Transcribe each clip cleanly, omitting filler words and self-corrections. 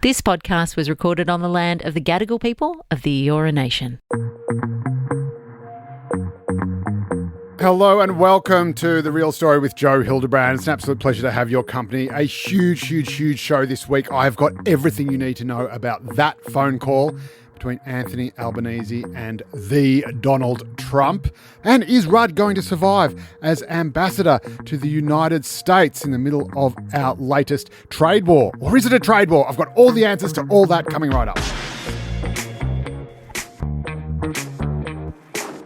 This podcast was recorded on the land of the Gadigal people of the Eora Nation. Hello and welcome to The Real Story with Joe Hildebrand. It's an absolute pleasure to have your company. A huge show this week. I've got everything you need to know about that phone call between Anthony Albanese and the Donald Trump. And is Rudd going to survive as ambassador to the United States in the middle of our latest trade war? Or is it a trade war? I've got all the answers to all that coming right up.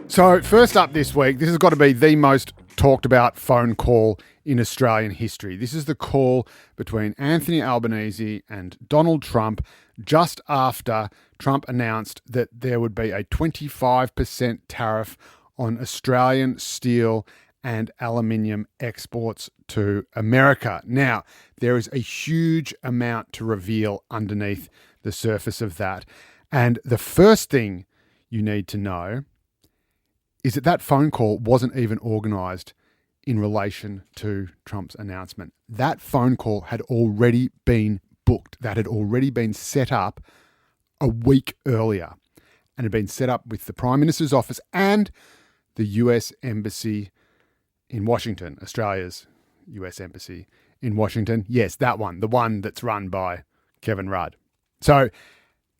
So first up this week, this has got to be the most talked about phone call in Australian history. This is the call between Anthony Albanese and Donald Trump just after Trump announced that there would be a 25% tariff on Australian steel and aluminium exports to America. Now, there is a huge amount to reveal underneath the surface of that. And the first thing you need to know is that that phone call wasn't even organised in relation to Trump's announcement. That phone call had already been booked. That had already been set up a week earlier and had been set up with the Prime Minister's office and the US Embassy in Washington, Australia's US Embassy in Washington. Yes, that one, the one that's run by Kevin Rudd. So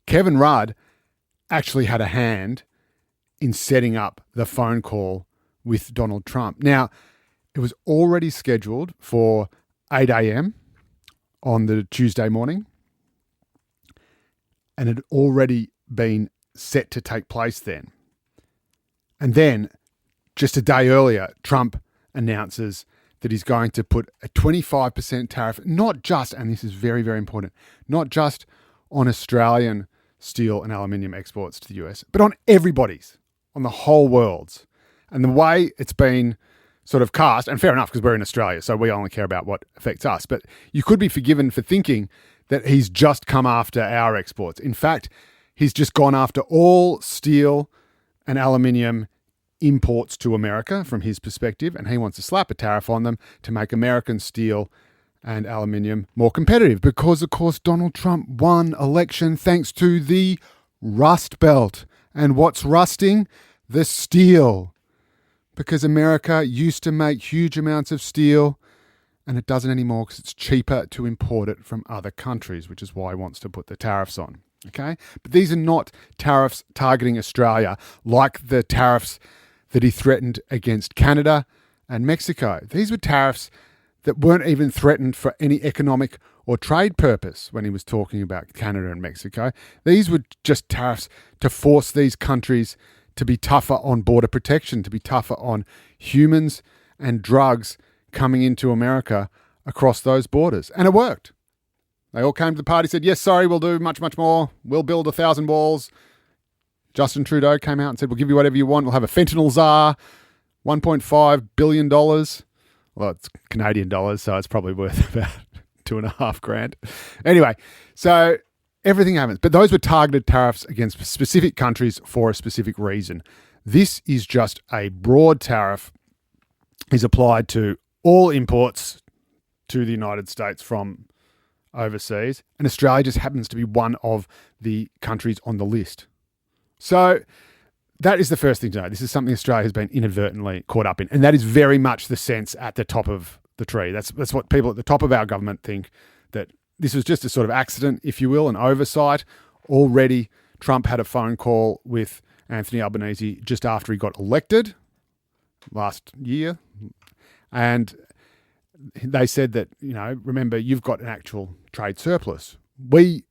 Kevin Rudd actually had a hand in setting up the phone call with Donald Trump. Now, it was already scheduled for 8 a.m. on the Tuesday morning and had already been set to take place then. And then, just a day earlier, Trump announces that he's going to put a 25% tariff, not just, and this is very, very important, not just on Australian steel and aluminium exports to the US, but on everybody's, on the whole world's. And the way it's been sort of cast, and fair enough because we're in Australia, so we only care about what affects us, but you could be forgiven for thinking that he's just come after our exports. In fact, he's just gone after all steel and aluminium imports to America from his perspective, and he wants to slap a tariff on them to make American steel and aluminium more competitive because, of course, Donald Trump won election thanks to the Rust Belt. And what's rusting? The steel. Because America used to make huge amounts of steel and it doesn't anymore because it's cheaper to import it from other countries, which is why he wants to put the tariffs on. Okay? But these are not tariffs targeting Australia like the tariffs that he threatened against Canada and Mexico. These were tariffs that weren't even threatened for any economic or trade purpose when he was talking about Canada and Mexico. These were just tariffs to force these countries to be tougher on border protection, to be tougher on humans and drugs coming into America across those borders. And it worked. They all came to the party, said, yes, sorry, we'll do much more. We'll build 1,000 walls. Justin Trudeau came out and said, we'll give you whatever you want. We'll have a fentanyl czar, $1.5 billion. Well, it's Canadian dollars, so it's probably worth about $2,500. Anyway, so everything happens. But those were targeted tariffs against specific countries for a specific reason. This is just a broad tariff. Is applied to all imports to the United States from overseas. And Australia just happens to be one of the countries on the list. So that is the first thing to know. This is something Australia has been inadvertently caught up in. And that is very much the sense at the top of the tree. That's what people at the top of our government think, that this was just a sort of accident, if you will, an oversight. Already, Trump had a phone call with Anthony Albanese just after he got elected last year. And they said that, remember, you've got an actual trade surplus. We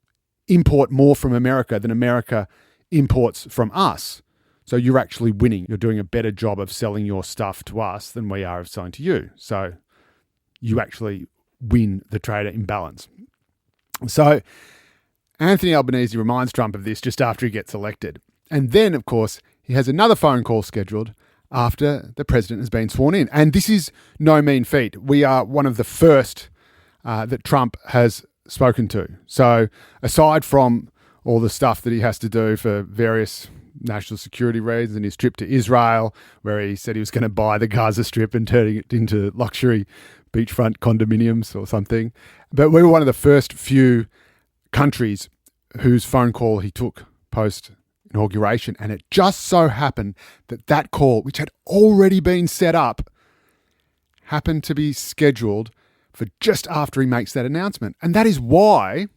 import more from America than America imports from us. So you're actually winning. You're doing a better job of selling your stuff to us than we are of selling to you. So you actually win the trader imbalance. So Anthony Albanese reminds Trump of this just after he gets elected. And then, of course, he has another phone call scheduled after the president has been sworn in. And this is no mean feat. We are one of the first that Trump has spoken to. So aside from all the stuff that he has to do for various national security reasons and his trip to Israel, where he said he was going to buy the Gaza Strip and turning it into luxury beachfront condominiums or something. But we were one of the first few countries whose phone call he took post-inauguration. And it just so happened that that call, which had already been set up, happened to be scheduled for just after he makes that announcement. And that is why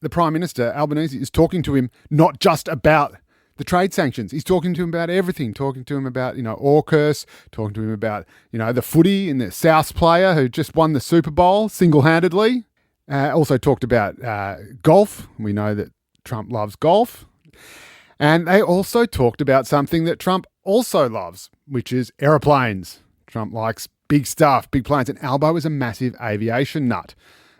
the Prime Minister, Albanese, is talking to him not just about the trade sanctions. He's talking to him about everything, talking to him about, AUKUS, talking to him about, the footy and the Souths player who just won the Super Bowl single-handedly. Also talked about golf. We know that Trump loves golf. And they also talked about something that Trump also loves, which is aeroplanes. Trump likes big stuff, big planes. And Albo is a massive aviation nut.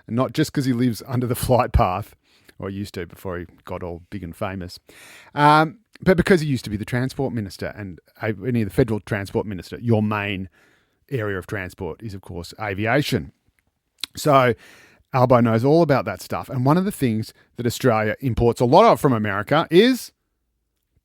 And not just because he lives under the flight path, or used to before he got all big and famous, but because he used to be the transport minister and the federal transport minister. Your main area of transport is, of course, aviation. So Albo knows all about that stuff. And one of the things that Australia imports a lot of from America is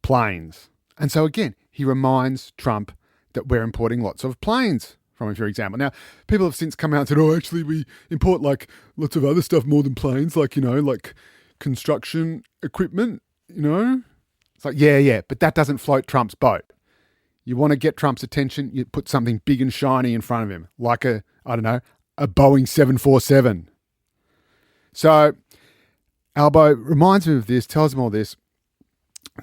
planes. And so, again, he reminds Trump that we're importing lots of planes from him, for example. Now, people have since come out and said, actually, we import lots of other stuff more than planes, like construction equipment, It's like, yeah, but that doesn't float Trump's boat. You want to get Trump's attention, you put something big and shiny in front of him, like a Boeing 747. So Albo reminds me of this, tells him all this.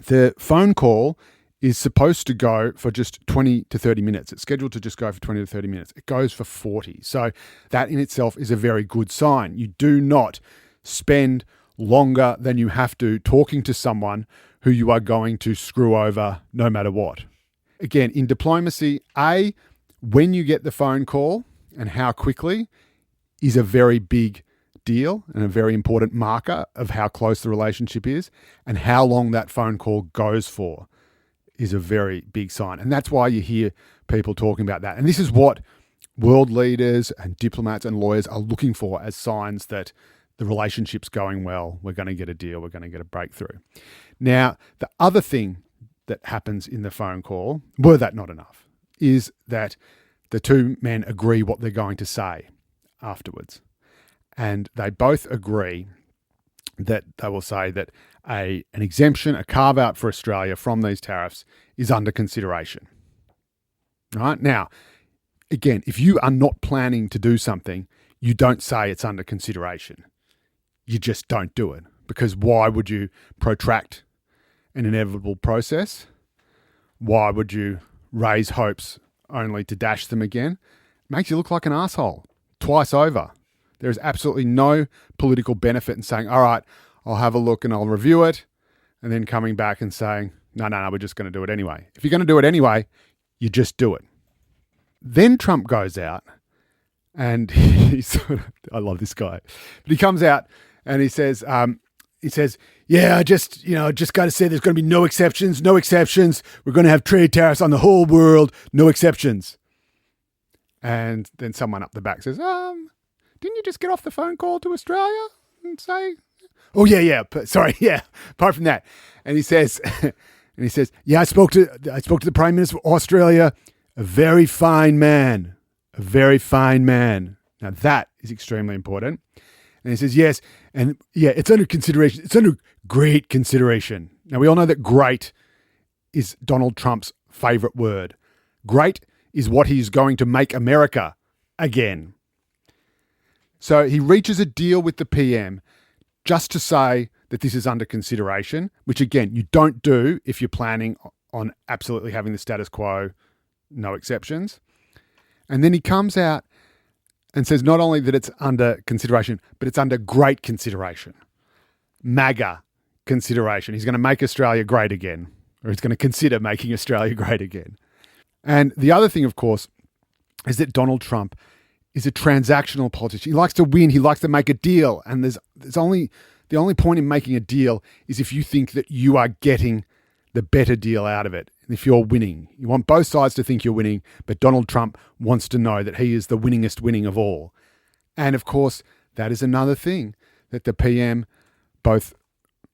The phone call is supposed to go for just 20 to 30 minutes. It's scheduled to just go for 20 to 30 minutes. It goes for 40. So that in itself is a very good sign. You do not spend longer than you have to talking to someone who you are going to screw over no matter what. Again, in diplomacy, when you get the phone call and how quickly is a very big deal and a very important marker of how close the relationship is, and how long that phone call goes for is a very big sign. And that's why you hear people talking about that. And this is what world leaders and diplomats and lawyers are looking for as signs that the relationship's going well, we're going to get a deal, we're going to get a breakthrough. Now, the other thing that happens in the phone call, were that not enough, is that the two men agree what they're going to say afterwards. And they both agree that they will say that an exemption, a carve-out for Australia from these tariffs is under consideration. Right? Now, again, if you are not planning to do something, you don't say it's under consideration. You just don't do it, because why would you protract an inevitable process? Why would you raise hopes only to dash them again? It makes you look like an asshole twice over. There is absolutely no political benefit in saying, all right, I'll have a look and I'll review it, and then coming back and saying, no, we're just going to do it anyway. If you're going to do it anyway, you just do it. Then Trump goes out and I love this guy, but he comes out and he says, yeah, I just got to say there's going to be no exceptions. We're going to have trade tariffs on the whole world, no exceptions. And then someone up the back says, didn't you just get off the phone call to Australia and say, oh, yeah, sorry, yeah, apart from that. And he says, yeah, I spoke to the Prime Minister of Australia, a very fine man. Now that is extremely important. And he says, yes, and yeah, it's under consideration. It's under great consideration. Now, we all know that great is Donald Trump's favorite word. Great is what he's going to make America again. So he reaches a deal with the PM just to say that this is under consideration, which again, you don't do if you're planning on absolutely having the status quo, no exceptions. And then he comes out and says not only that it's under consideration, but it's under great consideration. MAGA consideration. He's going to make Australia great again, or he's going to consider making Australia great again. And the other thing, of course, is that Donald Trump is a transactional politician. He likes to win. He likes to make a deal. And the only point in making a deal is if you think that you are getting the better deal out of it. And if you're winning, you want both sides to think you're winning, but Donald Trump wants to know that he is the winningest winning of all. And of course, that is another thing that the PM both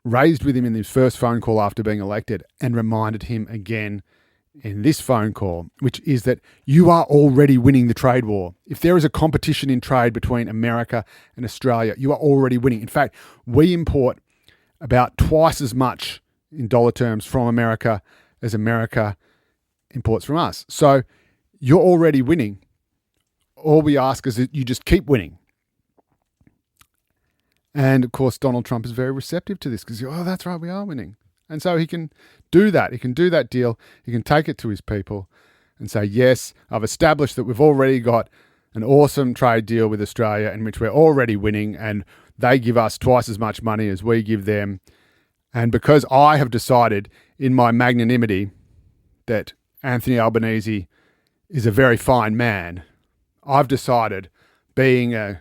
raised with him in his first phone call after being elected and reminded him again in this phone call, which is that you are already winning the trade war. If there is a competition in trade between America and Australia, you are already winning. In fact, we import about twice as much in dollar terms from America as America imports from us. So you're already winning. All we ask is that you just keep winning. And of course, Donald Trump is very receptive to this because, oh, that's right, we are winning. And so he can do that. He can do that deal. He can take it to his people and say, yes, I've established that we've already got an awesome trade deal with Australia in which we're already winning and they give us twice as much money as we give them. And because I have decided in my magnanimity that Anthony Albanese is a very fine man, I've decided, being a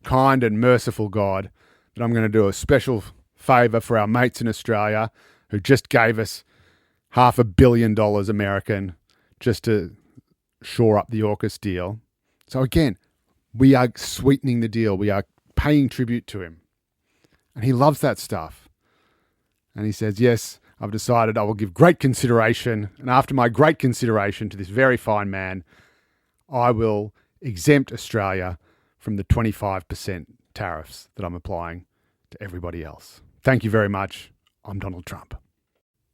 kind and merciful God, that I'm going to do a special favour for our mates in Australia who just gave us $500 million American just to shore up the AUKUS deal. So again, we are sweetening the deal. We are paying tribute to him. And he loves that stuff. And he says, yes, I've decided I will give great consideration. And after my great consideration to this very fine man, I will exempt Australia from the 25% tariffs that I'm applying to everybody else. Thank you very much. I'm Donald Trump.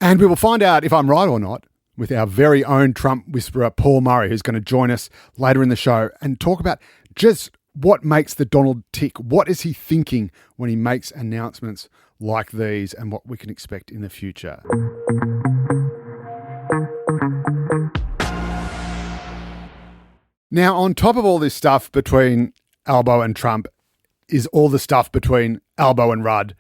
And we will find out if I'm right or not with our very own Trump whisperer, Paul Murray, who's going to join us later in the show and talk about just what makes the Donald tick. What is he thinking when he makes announcements like these and what we can expect in the future? Now, on top of all this stuff between Albo and Trump is all the stuff between Albo and Rudd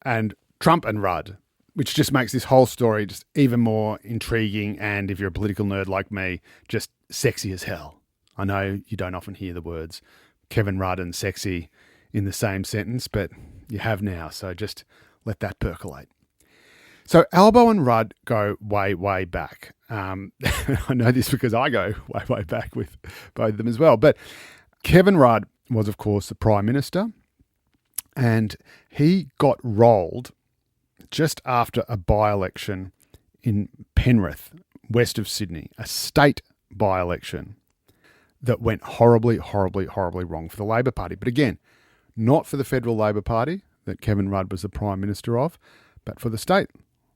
and Trump and Rudd, which just makes this whole story just even more intriguing and, if you're a political nerd like me, just sexy as hell. I know you don't often hear the words Kevin Rudd and sexy in the same sentence, but you have now, so just let that percolate. So Albo and Rudd go way, way back. I know this because I go way, way back with both of them as well. But Kevin Rudd was, of course, the Prime Minister, and he got rolled just after a by-election in Penrith, west of Sydney, a state by-election that went horribly, horribly, horribly wrong for the Labor Party. But again, not for the federal Labor Party that Kevin Rudd was the Prime Minister of, but for the state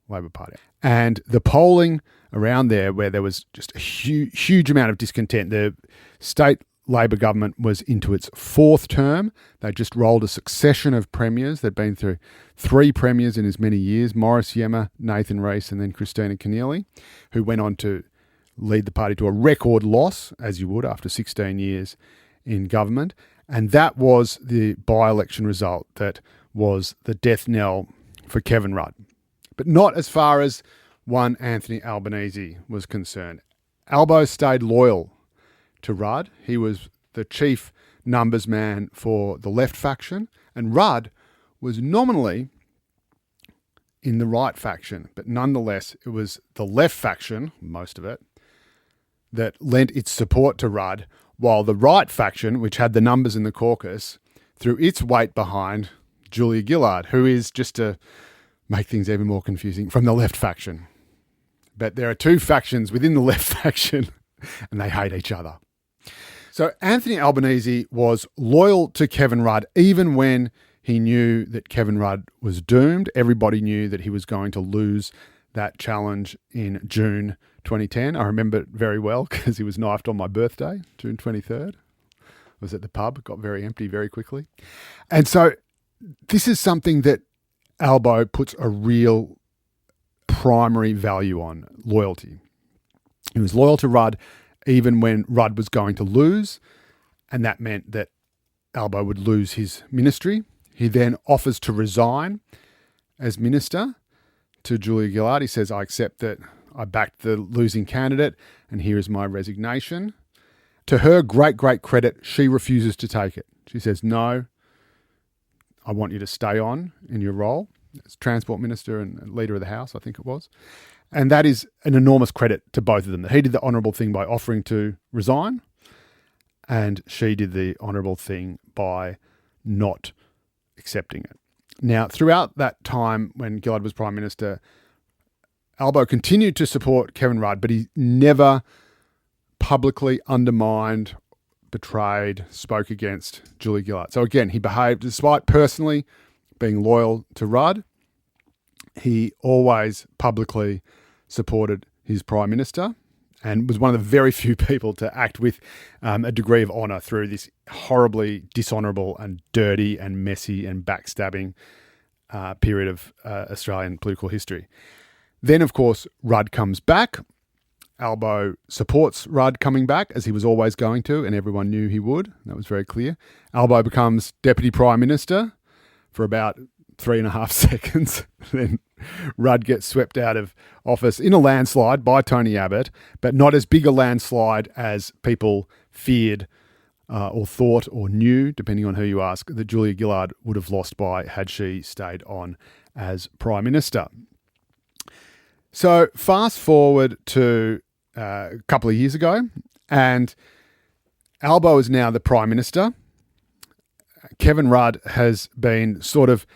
Labor Party. And the polling around there, where there was just a huge amount of discontent, the state Labor government was into its fourth term. They just rolled a succession of premiers. They'd been through 3 premiers in as many years, Maurice Yemmer, Nathan Rees, and then Christina Keneally, who went on to lead the party to a record loss, as you would after 16 years in government. And that was the by-election result that was the death knell for Kevin Rudd. But not as far as one Anthony Albanese was concerned. Albo stayed loyal to Rudd. He was the chief numbers man for the left faction, and Rudd was nominally in the right faction, but nonetheless it was the left faction, most of it, that lent its support to Rudd, while the right faction, which had the numbers in the caucus, threw its weight behind Julia Gillard, who is, just to make things even more confusing, from the left faction. But there are 2 factions within the left faction, and they hate each other. So Anthony Albanese was loyal to Kevin Rudd even when he knew that Kevin Rudd was doomed. Everybody knew that he was going to lose that challenge in June 2010. I remember it very well because he was knifed on my birthday, June 23rd. I was at the pub, got very empty very quickly. And so this is something that Albo puts a real primary value on, loyalty. He was loyal to Rudd even when Rudd was going to lose, and that meant that Albo would lose his ministry. He then offers to resign as minister to Julia Gillard. He says, I accept that I backed the losing candidate, and here is my resignation. To her great, great credit, she refuses to take it. She says, no, I want you to stay on in your role as Transport Minister and Leader of the House, I think it was. And that is an enormous credit to both of them. He did the honourable thing by offering to resign, and she did the honourable thing by not accepting it. Now, throughout that time when Gillard was Prime Minister, Albo continued to support Kevin Rudd, but he never publicly undermined, betrayed, spoke against Julia Gillard. So again, he behaved, despite personally being loyal to Rudd, he always publicly supported his Prime Minister and was one of the very few people to act with a degree of honour through this horribly dishonourable and dirty and messy and backstabbing period of Australian political history. Then, of course, Rudd comes back. Albo supports Rudd coming back, as he was always going to, and everyone knew he would. That was very clear. Albo becomes Deputy Prime Minister for about 3.5 seconds. Then Rudd gets swept out of office in a landslide by Tony Abbott, but not as big a landslide as people feared or thought or knew, depending on who you ask, that Julia Gillard would have lost by had she stayed on as Prime Minister. So fast forward to a couple of years ago, and Albo is now the Prime Minister. Kevin Rudd has been sort of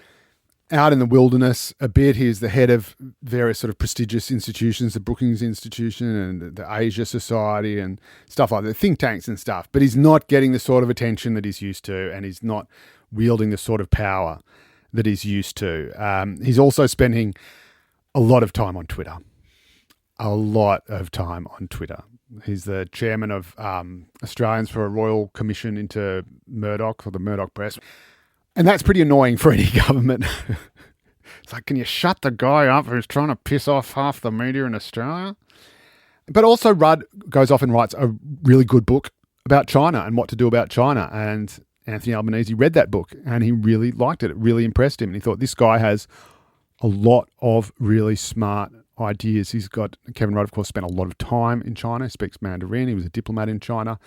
out in the wilderness a bit. He's the head of various sort of prestigious institutions, the Brookings Institution and the Asia Society and stuff like that, think tanks and stuff. But he's not getting the sort of attention that he's used to, and he's not wielding the sort of power that he's used to. He's also spending a lot of time on Twitter. A lot of time on Twitter. He's the chairman of Australians for a Royal Commission into Murdoch, or the Murdoch Press. And that's pretty annoying for any government. It's like, can you shut the guy up who's trying to piss off half the media in Australia? But also Rudd goes off and writes a really good book about China and what to do about China. And Anthony Albanese read that book and he really liked it. It really impressed him. And he thought, this guy has a lot of really smart ideas. Kevin Rudd, of course, spent a lot of time in China. He speaks Mandarin. He was a diplomat in China,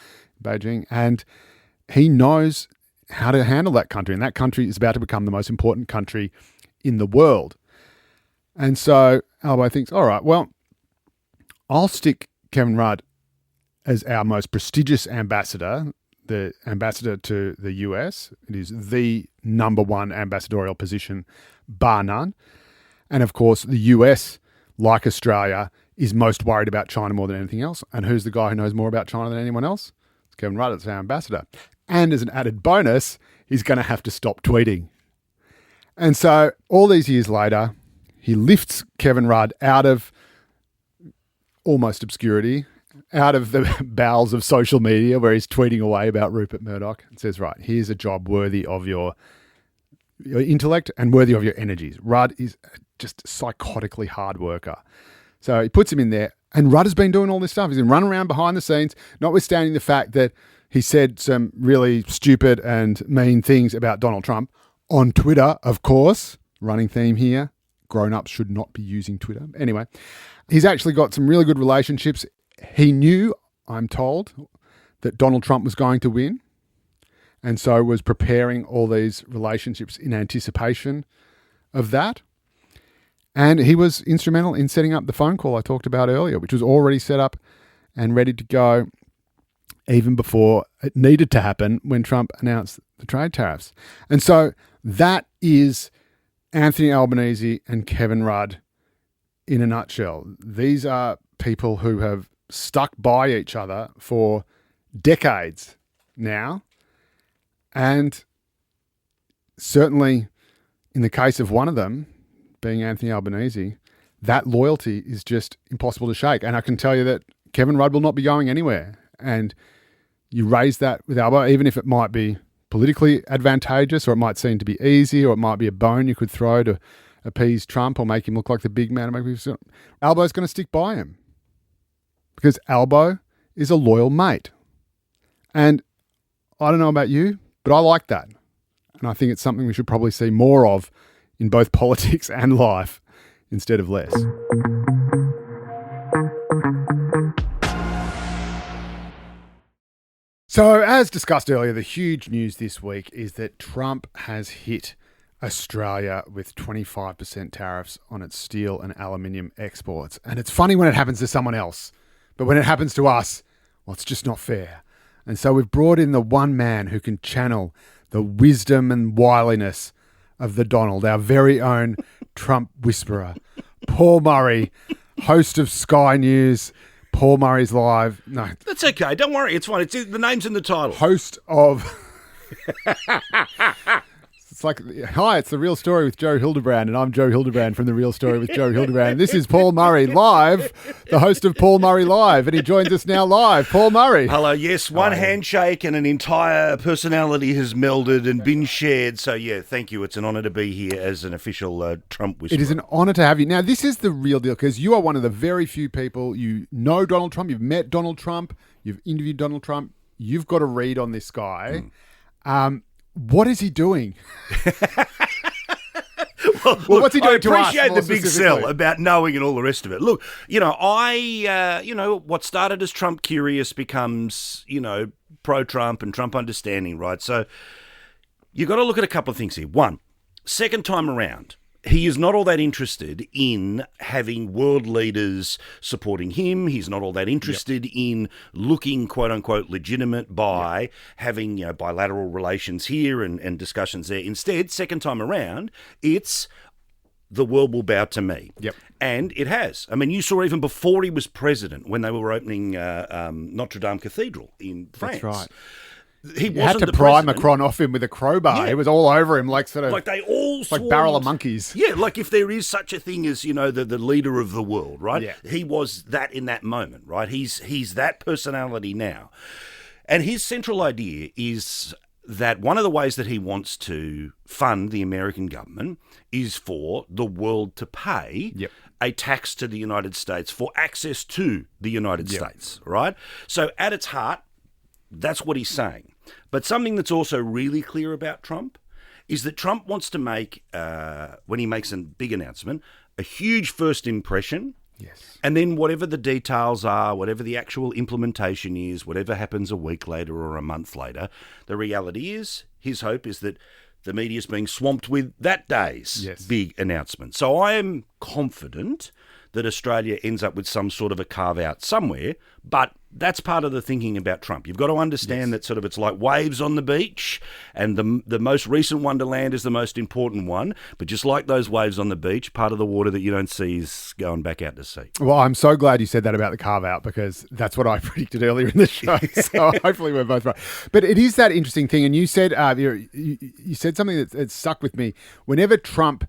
Beijing. And he knows how to handle that country. And that country is about to become the most important country in the world. And so Albo thinks, all right, well, I'll stick Kevin Rudd as our most prestigious ambassador, the ambassador to the US. It is the number one ambassadorial position, bar none. And of course, the US, like Australia, is most worried about China more than anything else. And who's the guy who knows more about China than anyone else? It's Kevin Rudd, it's our ambassador. And as an added bonus, he's going to have to stop tweeting. And so all these years later, he lifts Kevin Rudd out of almost obscurity, out of the bowels of social media where he's tweeting away about Rupert Murdoch, and says, right, here's a job worthy of your intellect and worthy of your energies. Rudd is just a psychotically hard worker. So he puts him in there, and Rudd has been doing all this stuff. He's been running around behind the scenes, notwithstanding the fact that he said some really stupid and mean things about Donald Trump on Twitter, of course. Running theme here. Grown-ups should not be using Twitter. Anyway, he's actually got some really good relationships. He knew, I'm told, that Donald Trump was going to win, and so was preparing all these relationships in anticipation of that. And he was instrumental in setting up the phone call I talked about earlier, which was already set up and ready to go even before it needed to happen when Trump announced the trade tariffs. And so that is Anthony Albanese and Kevin Rudd in a nutshell. These are people who have stuck by each other for decades now. And certainly in the case of one of them, being Anthony Albanese, that loyalty is just impossible to shake. And I can tell you that Kevin Rudd will not be going anywhere. And you raise that with Albo, even if it might be politically advantageous, or it might seem to be easy, or it might be a bone you could throw to appease Trump or make him look like the big man. Albo's going to stick by him because Albo is a loyal mate. And I don't know about you, but I like that. And I think it's something we should probably see more of in both politics and life instead of less. So, as discussed earlier, the huge news this week is that Trump has hit Australia with 25% tariffs on its steel and aluminium exports. And it's funny when it happens to someone else, but when it happens to us, well, it's just not fair. And so we've brought in the one man who can channel the wisdom and wiliness of the Donald, our very own Trump whisperer, Paul Murray. host of Sky News, Paul Murray's Live. No, That's okay. Don't worry. It's fine. The name's in the title. host of. It's like, hi, it's The Real Story with Joe Hildebrand, and I'm Joe Hildebrand from The Real Story with Joe Hildebrand. This is Paul Murray Live, the host of Paul Murray Live, and he joins us now live. Paul Murray. Hello, yes, one handshake and an entire personality has melded and been shared. So, yeah, thank you. It's an honour to be here as an official Trump whisperer. It is an honour to have you. Now, this is the real deal, because you are one of the very few people, you know Donald Trump, you've met Donald Trump, you've interviewed Donald Trump, you've got a read on this guy. What is he doing? Well, what's he doing to us? I appreciate more the big specifically? sell about knowing and all the rest of it. Look, what started as Trump curious becomes, pro-Trump and Trump understanding, right? So you've got to look at a couple of things here. One, second time around, he is not all that interested in having world leaders supporting him. He's not all that interested in looking, quote unquote, legitimate by having bilateral relations here and discussions there. Instead, second time around, it's the world will bow to me. Yep. And it has. I mean, you saw even before he was president when they were opening Notre Dame Cathedral in France. That's right. He You had wasn't to the pry president. Macron off him with a crowbar. Yeah. It was all over him, like Like they all like barrel of monkeys. Yeah, like if there is such a thing as, the leader of the world, right? Yeah. He was that in that moment, right? He's that personality now. And his central idea is that one of the ways that he wants to fund the American government is for the world to pay a tax to the United States for access to the United States, right? So at its heart, that's what he's saying. But something that's also really clear about Trump is that Trump wants to make, when he makes a big announcement, a huge first impression. Yes. And then whatever the details are, whatever the actual implementation is, whatever happens a week later or a month later, the reality is, his hope is that the media is being swamped with that day's big announcement. So I am confident that Australia ends up with some sort of a carve-out somewhere, but that's part of the thinking about Trump. You've got to understand that it's like waves on the beach, and the most recent one to land is the most important one. But just like those waves on the beach, part of the water that you don't see is going back out to sea. Well, I'm so glad you said that about the carve-out, because that's what I predicted earlier in the show. So hopefully we're both right. But it is that interesting thing, and you said you said something that stuck with me. Whenever Trump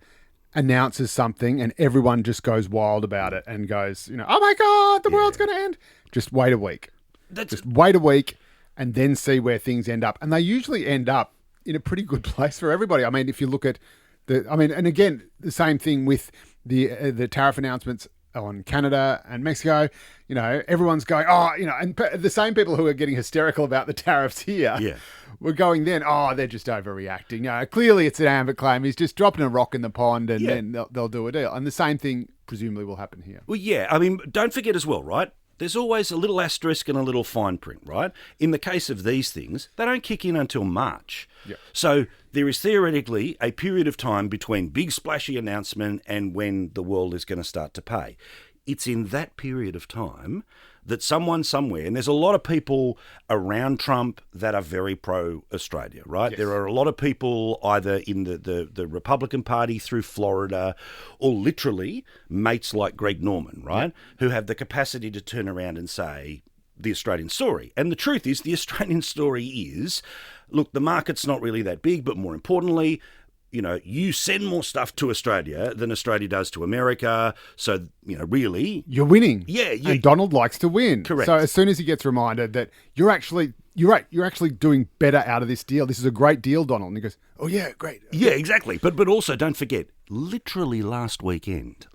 announces something and everyone just goes wild about it and goes, oh my God, the world's going to end. Just wait a week. Just wait a week and then see where things end up. And they usually end up in a pretty good place for everybody. I mean, if you look at and again, the same thing with the tariff announcements on Canada and Mexico, everyone's going, and the same people who are getting hysterical about the tariffs here were going then, they're just overreacting. Clearly it's an ambit claim. He's just dropping a rock in the pond and then they'll do a deal. And the same thing presumably will happen here. Well, yeah. I mean, don't forget as well, right? There's always a little asterisk and a little fine print, right? In the case of these things, they don't kick in until March. Yep. So there is theoretically a period of time between big splashy announcement and when the world is going to start to pay. It's in that period of time that someone somewhere, and there's a lot of people around Trump that are very pro-Australia, right? Yes. There are a lot of people either in the Republican Party through Florida or literally mates like Greg Norman, right, who have the capacity to turn around and say the Australian story. And the truth is, the Australian story is, look, the market's not really that big, but more importantly, you send more stuff to Australia than Australia does to America. So, really, you're winning. Yeah. And Donald likes to win. Correct. So as soon as he gets reminded that you're actually doing better out of this deal. This is a great deal, Donald. And he goes, oh yeah, great. Yeah, exactly. But also don't forget, literally last weekend,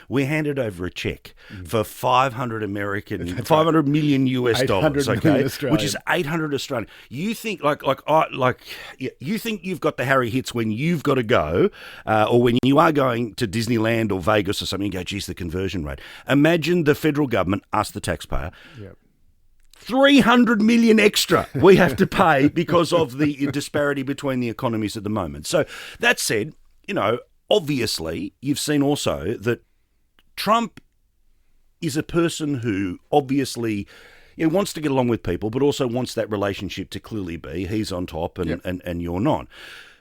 we handed over a check for 500 million US dollars, okay, which is 800 Australian. You think you think you've got the Harry hits when you've got to go, or when you are going to Disneyland or Vegas or something. You go, geez, the conversion rate. Imagine the federal government, us the taxpayer. Yep. 300 million extra we have to pay because of the disparity between the economies at the moment. So that said, obviously you've seen also that Trump is a person who obviously wants to get along with people, but also wants that relationship to clearly be he's on top and you're not.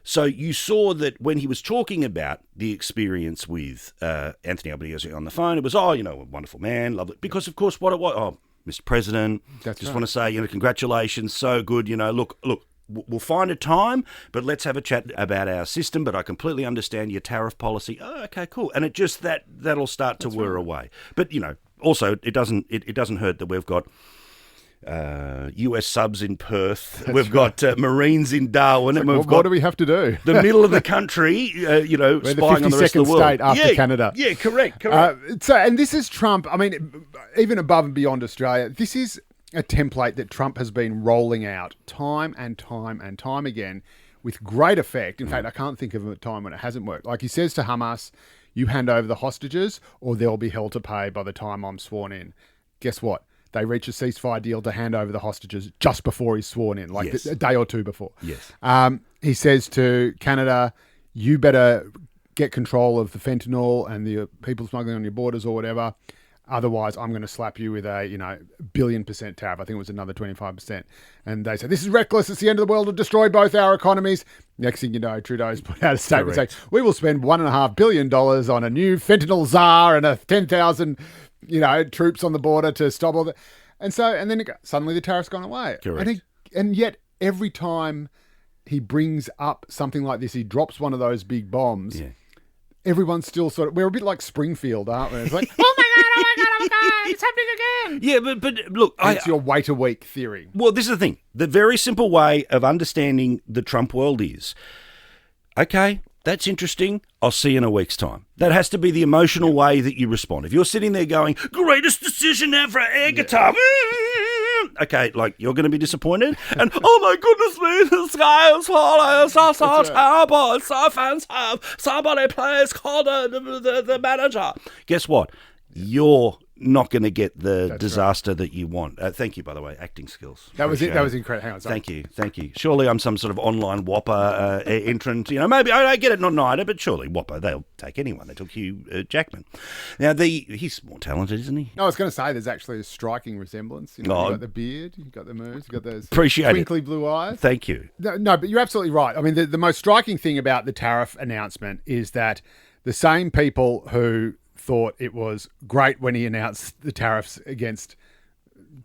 So you saw that when he was talking about the experience with Anthony Albanese on the phone, it was, a wonderful man, lovely. Because, of course, what it was, Mr. President, want to say, congratulations, so good, look, we'll find a time, but let's have a chat about our system. But I completely understand your tariff policy. Oh, okay, cool. And it just that'll start to whir away. But also it doesn't hurt that we've got US subs in Perth. We've got Marines in Darwin, and we've got what do we have to do? The middle of the country, We're spying on the rest of the world. state after Canada. Yeah, correct. And this is Trump. I mean, even above and beyond Australia, this is a template that Trump has been rolling out time and time and time again with great effect. In fact, I can't think of a time when it hasn't worked. Like he says to Hamas, you hand over the hostages or they'll be hell to pay by the time I'm sworn in. Guess what? They reach a ceasefire deal to hand over the hostages just before he's sworn in, like a day or two before. Yes. He says to Canada, you better get control of the fentanyl and the people smuggling on your borders or whatever. Otherwise, I'm going to slap you with a, billion% tariff. I think it was another 25%. And they say, this is reckless. It's the end of the world. It'll destroy both our economies. Next thing you know, Trudeau's put out a statement saying, we will spend $1.5 billion on a new fentanyl czar and 10,000, troops on the border to stop all that. And then suddenly the tariff's gone away. Correct. And yet every time he brings up something like this, he drops one of those big bombs. Yeah. Everyone's still we're a bit like Springfield, aren't we? It's like, oh my God, it's happening again. Yeah, but look. It's your wait a week theory. Well, this is the thing. The very simple way of understanding the Trump world is, okay, that's interesting. I'll see you in a week's time. That has to be the emotional way that you respond. If you're sitting there going, greatest decision ever, air guitar. Okay, you're going to be disappointed. And, oh my goodness me, the sky is falling. It's so terrible. It's so offensive. Somebody please call the manager. Guess what? You're not going to get the disaster that you want. Thank you, by the way, acting skills. That was it. That was incredible. Hang on, sorry. Thank you. Surely I'm some sort of online Whopper entrant. Maybe I get it, not Nida, but surely Whopper, they'll take anyone. They took Hugh Jackman. Now, he's more talented, isn't he? No, I was going to say there's actually a striking resemblance. You've got the beard, you've got the moves, you've got those twinkly blue eyes. Thank you. No, but you're absolutely right. I mean, the most striking thing about the tariff announcement is that the same people who thought it was great when he announced the tariffs against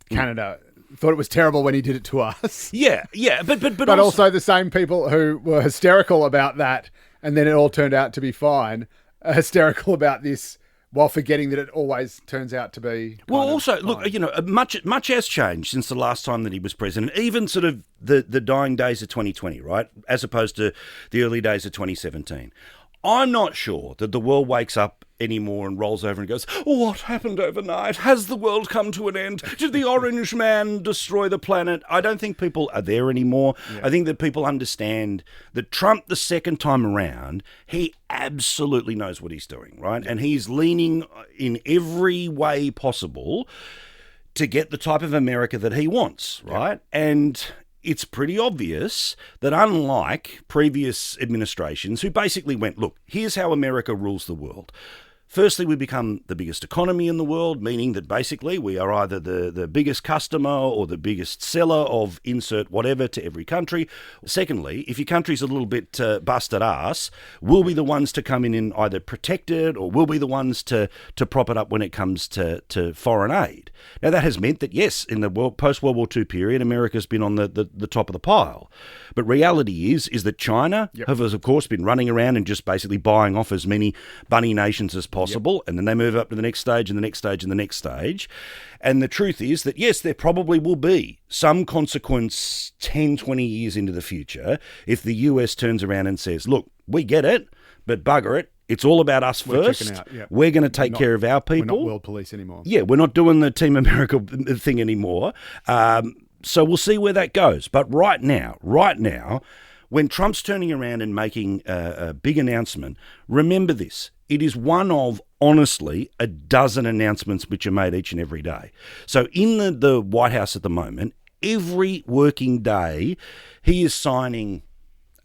Canada thought it was terrible when he did it to us. Yeah, but also the same people who were hysterical about that, and then it all turned out to be fine, are hysterical about this while forgetting that it always turns out to be. Well, also, look, much has changed since the last time that he was president, even sort of the dying days of 2020, right, as opposed to the early days of 2017. I'm not sure that the world wakes up anymore and rolls over and goes, what happened overnight? Has the world come to an end? Did the orange man destroy the planet? I don't think people are there anymore. Yeah. I think that people understand that Trump, the second time around, he absolutely knows what he's doing, right? Yeah. And he's leaning in every way possible to get the type of America that he wants, right? Yeah. And it's pretty obvious that unlike previous administrations who basically went, look, here's how America rules the world. Firstly, we become the biggest economy in the world, meaning that basically we are either the biggest customer or the biggest seller of insert whatever to every country. Secondly, if your country's a little bit busted ass, we'll be the ones to come in and either protect it or we'll be the ones to prop it up when it comes to foreign aid. Now, that has meant that, yes, in the post-World War II period, America's been on the top of the pile. But reality is that China has, of course, been running around and just basically buying off as many bunny nations as possible, and then they move up to the next stage and the next stage and the next stage. And the truth is that, yes, there probably will be some consequence 10, 20 years into the future if the US turns around and says, look, we get it, but bugger it. It's all about us first. We're going to take care of our people. We're not world police anymore. Yeah, we're not doing the Team America thing anymore. So we'll see where that goes. But right now, when Trump's turning around and making a big announcement, remember this. It is one of, honestly, a dozen announcements which are made each and every day. So in the White House at the moment, every working day, he is signing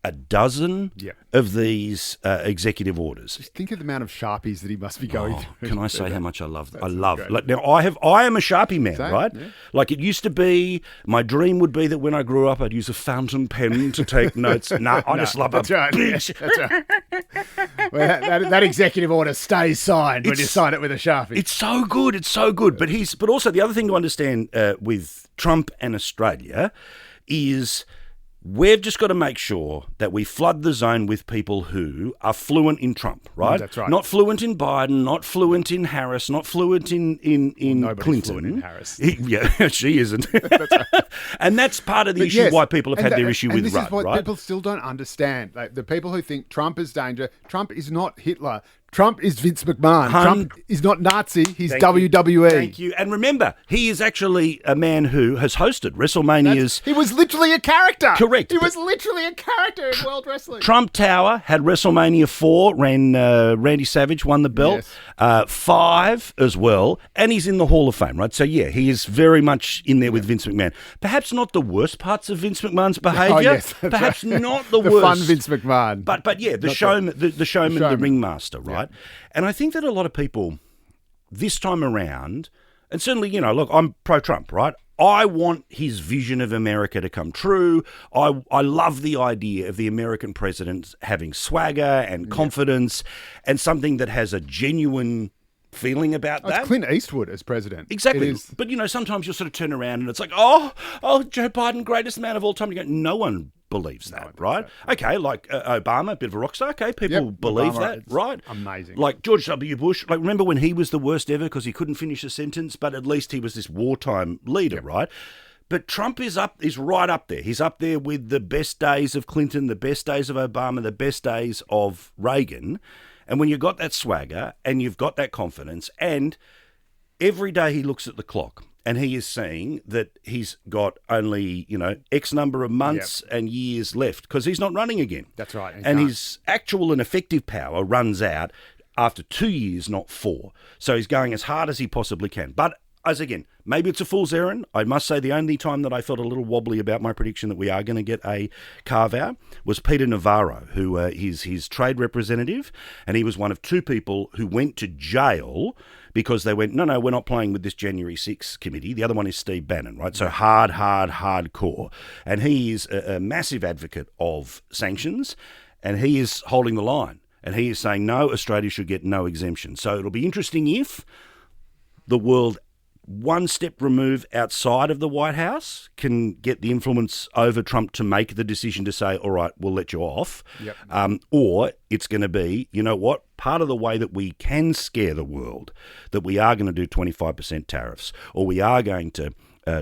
a dozen Yep. of these executive orders. Just think of the amount of Sharpies that he must be going through. Can I say how much I love? I love. great. Like, now, I am a Sharpie man, Same, right? yeah. Like it used to be. My dream would be that when I grew up, I'd use a fountain pen to take notes. No, I just love That's a right. big. Yeah, that's right. Well, that executive order stays signed when you sign it with a Sharpie. It's so good. It's so good. But also the other thing to understand with Trump and Australia is we've just got to make sure that we flood the zone with people who are fluent in Trump, right? That's right. Not fluent in Biden, not fluent in Harris, not fluent in Nobody's Clinton. fluent in Harris. Yeah, she isn't. And that's part of the issue why people have had their issue with this Rudd, is what right? people still don't understand. Like, the people who think Trump is danger, Trump is not Hitler. Trump is Vince McMahon. Trump is not Nazi. He's WWE. Thank you. And remember, he is actually a man who has hosted WrestleMania's. He was literally a character. Correct. He was literally a character in World Wrestling. Trump Tower had WrestleMania 4, Randy Savage won the belt, 5 as well, and he's in the Hall of Fame, right? So, yeah, he is very much in there with Vince McMahon. Perhaps not the worst parts of Vince McMahon's behaviour. Oh, yes, that's Perhaps right. not the The worst. fun Vince McMahon. But yeah, the showman, the ringmaster, right? And I think that a lot of people this time around, and certainly, look, I'm pro-Trump, right? I want his vision of America to come true. I love the idea of the American president having swagger and confidence and something that has a genuine feeling about that. It's Clint Eastwood as president. Exactly. It is. But, sometimes you'll sort of turn around and it's like, oh, Joe Biden, greatest man of all time. You go, no one believes that, right? Okay, like Obama, a bit of a rock star. Okay, people believe Obama, that, it's right? amazing. Like George W. Bush. Like, remember when he was the worst ever because he couldn't finish a sentence, but at least he was this wartime leader, right? But Trump is right up there. He's up there with the best days of Clinton, the best days of Obama, the best days of Reagan. And when you've got that swagger and you've got that confidence, and every day he looks at the clock and he is seeing that he's got only, X number of months and years left because he's not running again. That's right. And his actual and effective power runs out after 2 years, not 4. So he's going as hard as he possibly can. But again, maybe it's a fool's errand. I must say the only time that I felt a little wobbly about my prediction that we are going to get a carve-out was Peter Navarro, who is his trade representative, and he was one of 2 people who went to jail because they went, no, we're not playing with this January 6th committee. The other one is Steve Bannon, right? So hardcore. And he is a massive advocate of sanctions, and he is holding the line. And he is saying, no, Australia should get no exemption. So it'll be interesting if the world one step remove outside of the White House can get the influence over Trump to make the decision to say, all right, we'll let you off. Or it's going to be, part of the way that we can scare the world, that we are going to do 25% tariffs, or we are going to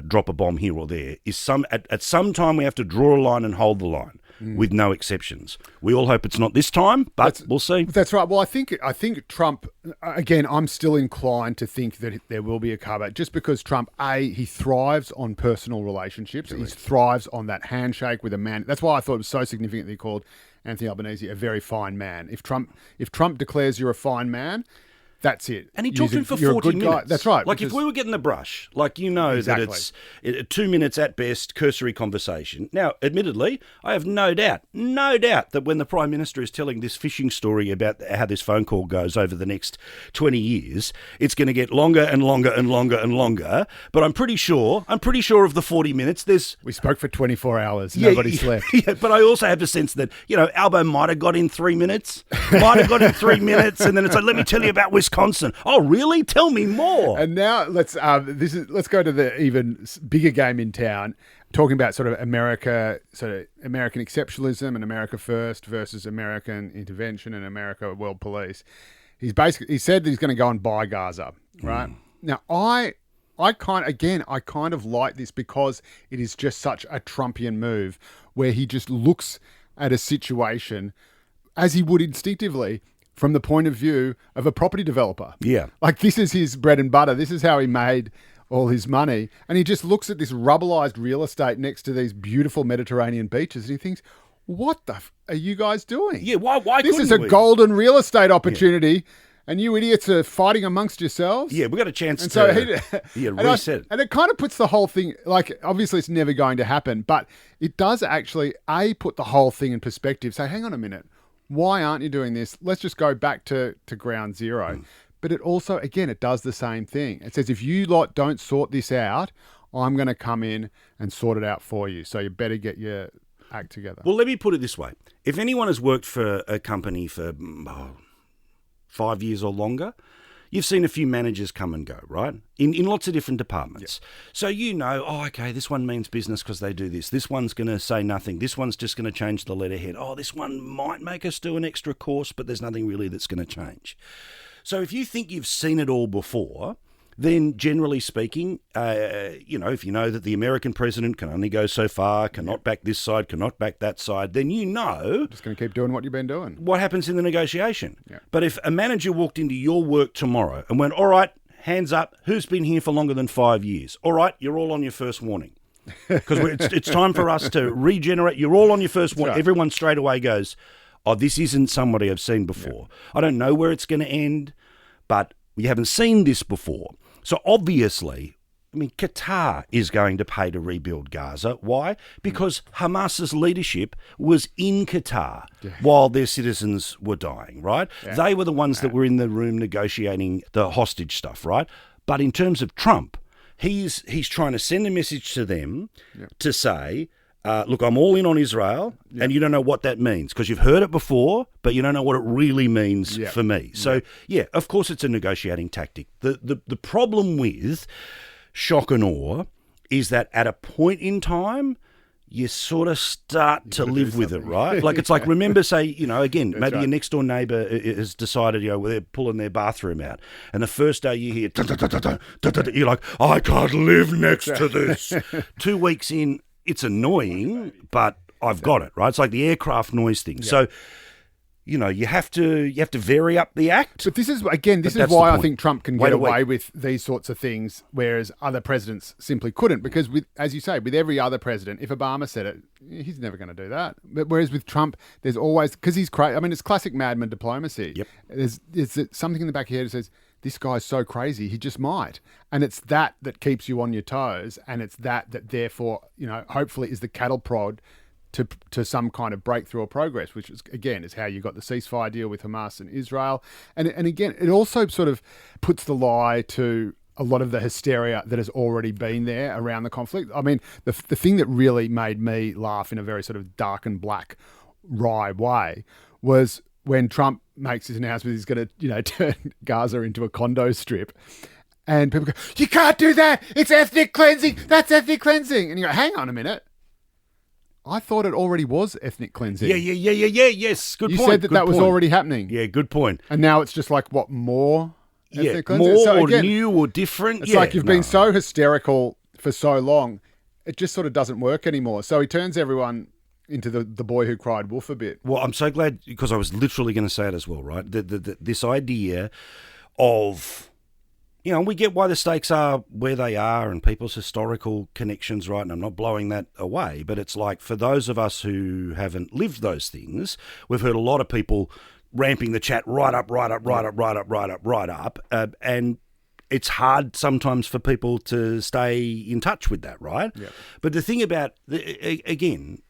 drop a bomb here or there, is at some time we have to draw a line and hold the line. With no exceptions. We all hope it's not this time, but we'll see. That's right. Well, I think Trump, again, I'm still inclined to think that there will be a carve-out just because Trump, he thrives on personal relationships. He thrives on that handshake with a man. That's why I thought it was so significant that he called Anthony Albanese a very fine man. If Trump declares you're a fine man, that's it. And he talked to him for you're a 40 good minutes. guy. That's right. Like if we were getting the brush, that it's 2 minutes at best, cursory conversation. Now, admittedly, I have no doubt that when the Prime Minister is telling this fishing story about how this phone call goes over the next 20 years, it's going to get longer and longer and longer and longer. But I'm pretty sure of the 40 minutes, we spoke for 24 hours. Nobody slept. Yeah, but I also have the sense that, Albo might have got in 3 minutes, and then it's like, let me tell you about Wisconsin. Oh, really? Tell me more. And now let's go to the even bigger game in town, talking about sort of American exceptionalism and America first versus American intervention and America world police. He said that he's going to go and buy Gaza, right? Now I kind of like this because it is just such a Trumpian move where he just looks at a situation as he would instinctively from the point of view of a property developer. Yeah. Like this is his bread and butter. This is how he made all his money. And he just looks at this rubberized real estate next to these beautiful Mediterranean beaches and he thinks, what the are you guys doing? Yeah, why This couldn't is a we? golden real estate opportunity. and you idiots are fighting amongst yourselves. Yeah, we got a chance And to so reset. and it kind of puts the whole thing, like, obviously it's never going to happen, but it does actually, put the whole thing in perspective. Say, hang on a minute, why aren't you doing this? Let's just go back to ground zero. But it also, again, it does the same thing. It says, if you lot don't sort this out, I'm going to come in and sort it out for you. So you better get your act together. Well, let me put it this way. If anyone has worked for a company for 5 years or longer, you've seen a few managers come and go, right? In lots of different departments. Yep. So you know, okay, this one means business because they do this. This one's going to say nothing. This one's just going to change the letterhead. Oh, this one might make us do an extra course, but there's nothing really that's going to change. So if you think you've seen it all before, then generally speaking, if you know that the American president can only go so far, cannot back this side, cannot back that side, then you know... Just going to keep doing what you've been doing. What happens in the negotiation. Yeah. But if a manager walked into your work tomorrow and went, all right, hands up, who's been here for longer than 5 years? All right, you're all on your first warning. Because it's time for us to regenerate. You're all on your first warning. Right. Everyone straight away goes... oh, this isn't somebody I've seen before. Yeah. I don't know where it's going to end, but we haven't seen this before. So obviously, Qatar is going to pay to rebuild Gaza. Why? Because Hamas's leadership was in Qatar while their citizens were dying, right? Yeah. They were the ones that were in the room negotiating the hostage stuff, right? But in terms of Trump, he's trying to send a message to them to say... look, I'm all in on Israel, and you don't know what that means because you've heard it before, but you don't know what it really means for me. So, of course it's a negotiating tactic. The problem with shock and awe is that at a point in time, you sort of start to live with it, right? Like it's like, remember, say, again, maybe your next door neighbour has decided, they're pulling their bathroom out. And the first day you hear, you're like, I can't live next to this. 2 weeks in, it's annoying, but I've got it, right? It's like the aircraft noise thing. Yeah. So, you have to vary up the act. But this is why I think Trump can get away with these sorts of things, whereas other presidents simply couldn't. Because as you say, with every other president, if Obama said it, he's never going to do that. But whereas with Trump, there's always, because he's crazy. I mean, it's classic madman diplomacy. Yep. There's something in the back of your head that says, this guy's so crazy, he just might. And it's that keeps you on your toes. And it's that therefore, hopefully is the cattle prod to some kind of breakthrough or progress, which is, again, is how you got the ceasefire deal with Hamas and Israel. And again, it also sort of puts the lie to a lot of the hysteria that has already been there around the conflict. I mean, the thing that really made me laugh in a very sort of dark and black, wry way was when Trump makes his announcement he's going to, turn Gaza into a condo strip. And people go, you can't do that. It's ethnic cleansing. That's ethnic cleansing. And you go, hang on a minute. I thought it already was ethnic cleansing. Yeah. Yes, good point. You said that was already happening. Yeah, good point. And now it's just like, what, more ethnic cleansing? More or new or different? It's like you've been so hysterical for so long, it just sort of doesn't work anymore. So he turns everyone into the boy who cried wolf a bit. Well, I'm so glad, because I was literally going to say it as well, right? This idea of... we get why the stakes are where they are and people's historical connections, right? And I'm not blowing that away, but it's like for those of us who haven't lived those things, we've heard a lot of people ramping the chat right up. And it's hard sometimes for people to stay in touch with that, right? Yep. But the thing about, again,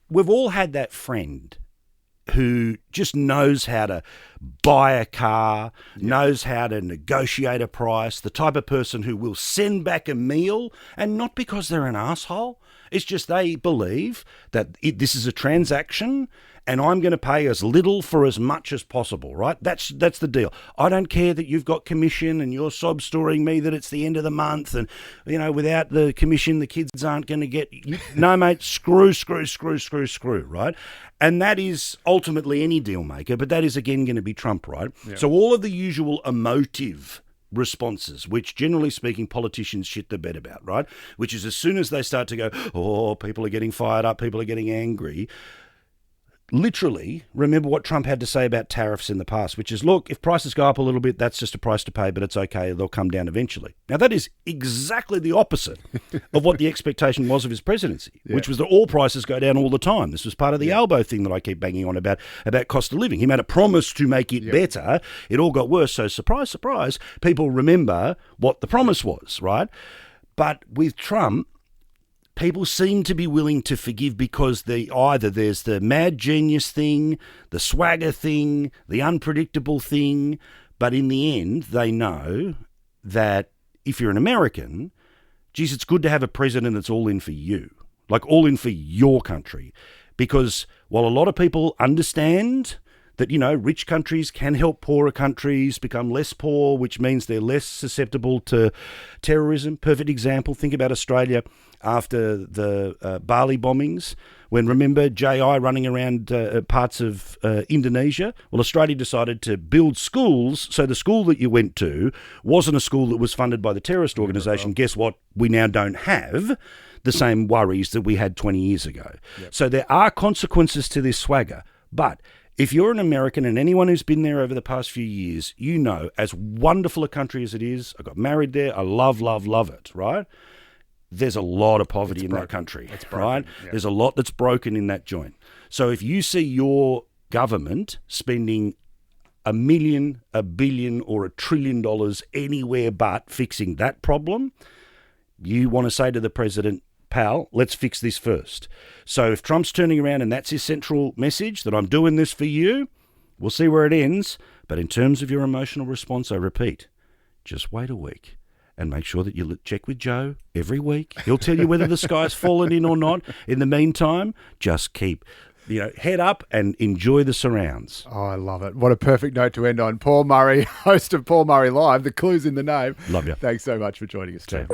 we've all had that friend who just knows how to buy a car, knows how to negotiate a price, the type of person who will send back a meal, and not because they're an asshole. It's just they believe that this is a transaction and I'm going to pay as little for as much as possible, right? That's the deal. I don't care that you've got commission and you're sob-storying me that it's the end of the month and, without the commission, the kids aren't going to get... No, mate, screw, right? And that is ultimately any deal maker, but that is, again, going to be Trump, right? Yeah. So all of the usual emotive responses, which generally speaking politicians shit the bed about, right? Which is as soon as they start to go, oh, people are getting fired up, people are getting angry... literally remember what Trump had to say about tariffs in the past, which is, look, if prices go up a little bit, that's just a price to pay, but it's okay. They'll come down eventually. Now, that is exactly the opposite of what the expectation was of his presidency, which was that all prices go down all the time. This was part of the Albo thing that I keep banging on about cost of living. He made a promise to make it better. It all got worse. So surprise, surprise, people remember what the promise was, right? But with Trump, people seem to be willing to forgive because either there's the mad genius thing, the swagger thing, the unpredictable thing, but in the end, they know that if you're an American, geez, it's good to have a president that's all in for you, like all in for your country. Because while a lot of people understand that, rich countries can help poorer countries become less poor, which means they're less susceptible to terrorism. Perfect example, think about Australia after the Bali bombings, when, remember, JI running around parts of Indonesia? Well, Australia decided to build schools, so the school that you went to wasn't a school that was funded by the terrorist organisation. Guess what? We now don't have the same worries that we had 20 years ago. So there are consequences to this swagger, but if you're an American, and anyone who's been there over the past few years, as wonderful a country as it is, I got married there, I love it, right? There's a lot of poverty in that country, right? Yeah. There's a lot that's broken in that joint. So if you see your government spending $1 million, $1 billion, or $1 trillion anywhere but fixing that problem, you want to say to the president, pal, let's fix this first. So if Trump's turning around and that's his central message, that I'm doing this for you, we'll see where it ends. But in terms of your emotional response, I repeat, just wait a week and make sure that you check with Joe every week. He'll tell you whether the sky's fallen in or not. In the meantime, just keep head up and enjoy the surrounds. Oh, I love it. What a perfect note to end on. Paul Murray, host of Paul Murray Live. The clue's in the name. Love you. Thanks so much for joining us, Steve.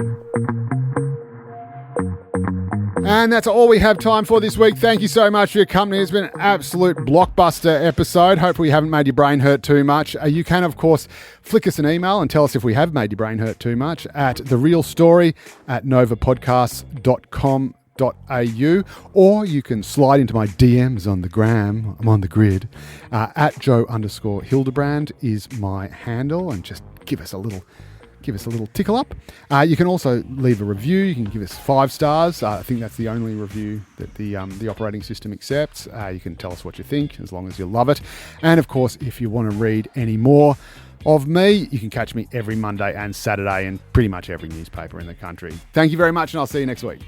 And that's all we have time for this week. Thank you so much for your company. It's been an absolute blockbuster episode. Hopefully we haven't made your brain hurt too much. You can, of course, flick us an email and tell us if we have made your brain hurt too much at therealstory@novapodcasts.com.au, or you can slide into my DMs on the gram. I'm on the grid. At Joe_Hildebrand is my handle, and just give us a little tickle up. You can also leave a review. You can give us 5 stars. I think that's the only review that the operating system accepts. You can tell us what you think, as long as you love it. And of course, if you want to read any more of me, you can catch me every Monday and Saturday in pretty much every newspaper in the country. Thank you very much, and I'll see you next week.